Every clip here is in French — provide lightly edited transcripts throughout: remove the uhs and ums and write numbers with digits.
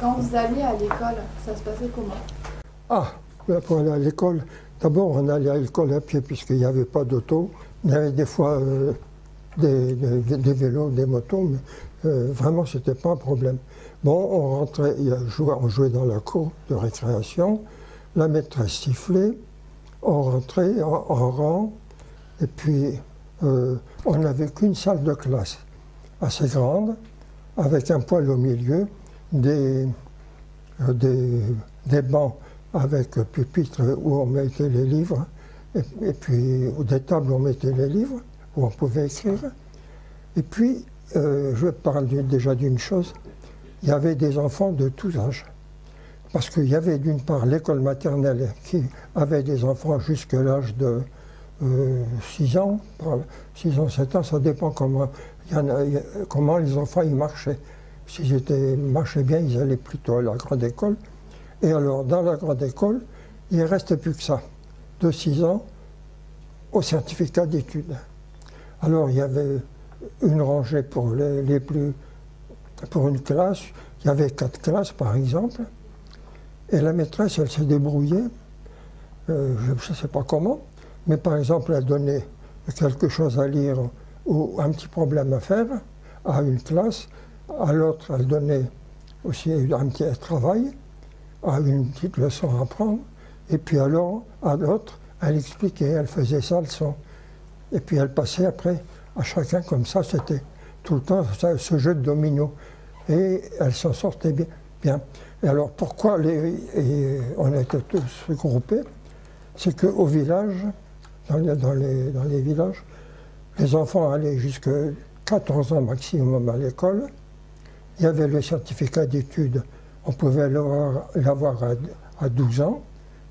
Quand vous alliez à l'école, ça se passait comment? Ah, pour aller à l'école, d'abord on allait à l'école à pied puisqu'il n'y avait pas d'auto. Il y avait des fois des vélos, des motos, mais vraiment c'était pas un problème. Bon, on rentrait, on jouait dans la cour de récréation, la maîtresse sifflait, on rentrait en rang, et puis on n'avait qu'une salle de classe assez grande, avec un poêle au milieu, des bancs avec pupitre où on mettait les livres, et puis ou des tables où on mettait les livres, où on pouvait écrire. Et puis, je parle déjà d'une chose, il y avait des enfants de tous âges. Parce qu'il y avait d'une part l'école maternelle qui avait des enfants jusqu'à l'âge de 6 ans, 6 ans, 7 ans, ça dépend comment les enfants y marchaient. S'ils marchaient bien, ils allaient plutôt à la grande école. Et alors, dans la grande école, il ne restait plus que ça, de 6 ans au certificat d'études. Alors, il y avait une rangée pour pour une classe, il y avait 4 classes par exemple, et la maîtresse, elle s'est débrouillée, je ne sais pas comment, mais par exemple, elle donnait quelque chose à lire ou un petit problème à faire à une classe, à l'autre, elle donnait aussi un petit travail, à une petite leçon à apprendre, et puis alors, à l'autre, elle expliquait, elle faisait sa leçon. Et puis elle passait après à chacun comme ça, c'était tout le temps ce jeu de domino. Et elle s'en sortait bien. Et alors pourquoi on était tous regroupés? C'est qu'au village, dans les villages, les enfants allaient jusqu'à 14 ans maximum à l'école. Il y avait le certificat d'études, on pouvait l'avoir à 12 ans.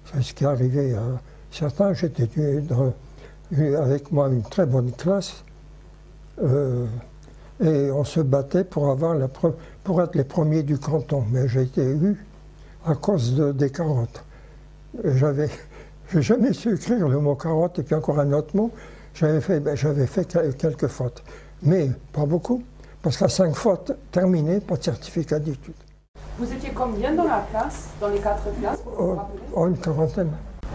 C'est ce qui est arrivé à certains. J'étais avec moi une très bonne classe. Et on se battait pour être les premiers du canton. Mais j'ai été eu à cause des carottes. J'ai jamais su écrire le mot carotte et puis encore un autre mot. J'avais fait quelques fautes, mais pas beaucoup, parce qu'à 5 fautes terminées, pas de certificat d'études. Vous étiez combien dans la classe, dans les 4 classes, pour vous rappeler? Une quarantaine.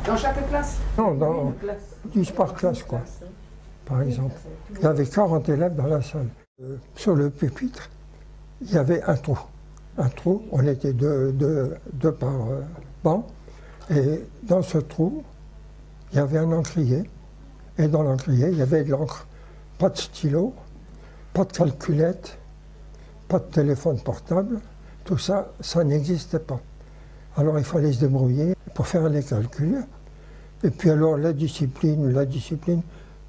Dans chaque classe? Non, 10 par classe, quoi, par exemple. Il y avait 40 élèves dans la salle. Sur le pupitre, il y avait un trou. Un trou, on était deux par banc. Et dans ce trou, il y avait un encrier. Et dans l'encrier, il y avait de l'encre. Pas de stylo, pas de calculette, pas de téléphone portable. Tout ça, ça n'existait pas. Alors il fallait se débrouiller pour faire les calculs. Et puis alors la discipline,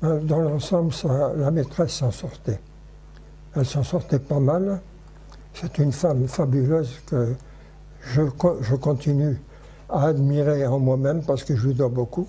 dans l'ensemble, la maîtresse s'en sortait. Elle s'en sortait pas mal. C'est une femme fabuleuse que je continue à admirer en moi-même parce que je lui dois beaucoup.